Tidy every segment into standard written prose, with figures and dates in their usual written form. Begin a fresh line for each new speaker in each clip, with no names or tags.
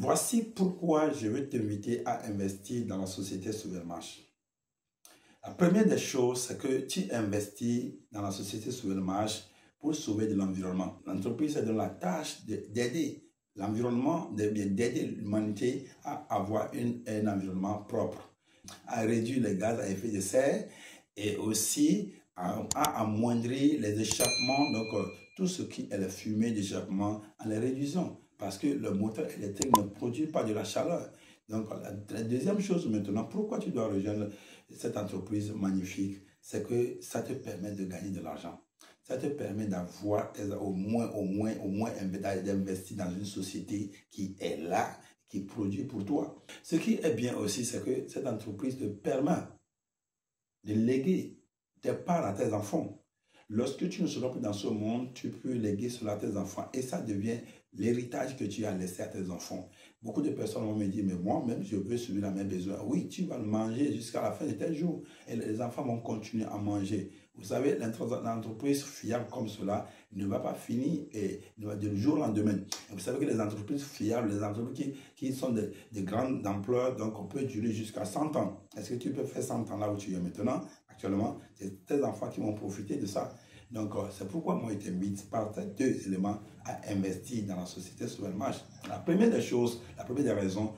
Voici pourquoi je veux t'inviter à investir dans la société Sauvelmarch. La première des choses, c'est que tu investis dans la société Sauvelmarch pour sauver de l'environnement. L'entreprise se donne la tâche d'aider l'environnement, d'aider l'humanité à avoir un environnement propre, à réduire les gaz à effet de serre et aussi à amoindrir les échappements, donc tout ce qui est la fumée d'échappement en les réduisant, parce que le moteur électrique ne produit pas de la chaleur. Donc la deuxième chose maintenant, pourquoi tu dois rejoindre cette entreprise magnifique, c'est que ça te permet de gagner de l'argent. Ça te permet d'avoir au moins d'investir dans une société qui est là, qui produit pour toi. Ce qui est bien aussi, c'est que cette entreprise te permet de léguer tes parts à tes enfants. Lorsque tu ne seras plus dans ce monde, tu peux léguer cela à tes enfants et ça devient l'héritage que tu as laissé à tes enfants. Beaucoup de personnes vont me dire, mais moi-même, je veux suivre la même besoin. Oui, tu vas le manger jusqu'à la fin de tes jours et les enfants vont continuer à manger. Vous savez, l'entreprise fiable comme cela ne va pas finir du jour au lendemain. Et vous savez que les entreprises fiables, les entreprises qui sont de grandes ampleurs, donc on peut durer jusqu'à 100 ans. Est-ce que tu peux faire 100 ans là où tu es maintenant? Actuellement, c'est tes enfants qui vont profiter de ça. Donc, c'est pourquoi moi, je t'invite par ces deux éléments à investir dans la société Sauvelmarch. La première des choses, la première des raisons,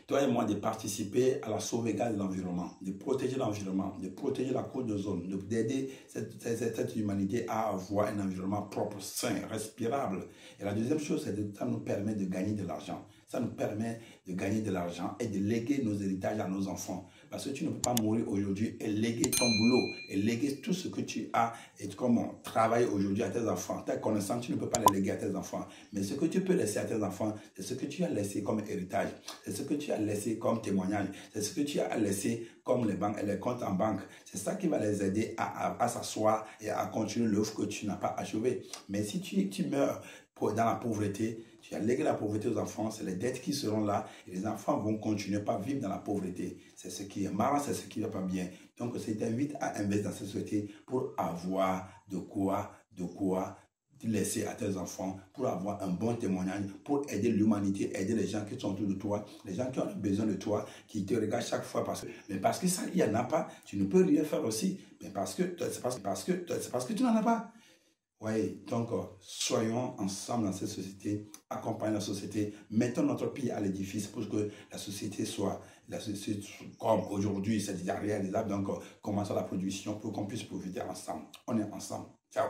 toi et moi, de participer à la sauvegarde de l'environnement, de protéger l'environnement, de protéger la côte d'ozone, d'aider cette humanité à avoir un environnement propre, sain, respirable. Et la deuxième chose, c'est que ça nous permet de gagner de l'argent. Ça nous permet de gagner de l'argent et de léguer nos héritages à nos enfants. Parce que tu ne peux pas mourir aujourd'hui et léguer ton boulot, et léguer tout ce que tu as et comment travailler aujourd'hui à tes enfants. Tes connaissances, tu ne peux pas les léguer à tes enfants. Mais ce que tu peux laisser à tes enfants, c'est ce que tu as laissé comme héritage. C'est ce que tu as laissé comme témoignage. C'est ce que tu as laissé comme les banques et les comptes en banque. C'est ça qui va les aider à s'asseoir et à continuer l'œuvre que tu n'as pas achevée. Mais si tu meurs dans la pauvreté, tu as légué la pauvreté aux enfants, c'est les dettes qui seront là et les enfants vont continuer pas vivre dans la pauvreté. C'est ce qui est marrant, c'est ce qui ne va pas bien. Donc, je t'invite à investir dans cette société pour avoir de quoi laisser à tes enfants, pour avoir un bon témoignage, pour aider l'humanité, aider les gens qui sont autour de toi, les gens qui ont besoin de toi, qui te regardent chaque fois parce que ça, il n'y en a pas, tu ne peux rien faire aussi, mais c'est parce que tu n'en as pas. Oui, donc soyons ensemble dans cette société, accompagnons la société, mettons notre pied à l'édifice pour que la société soit comme aujourd'hui, c'est déjà réalisable. Donc commençons la production pour qu'on puisse profiter ensemble. On est ensemble. Ciao.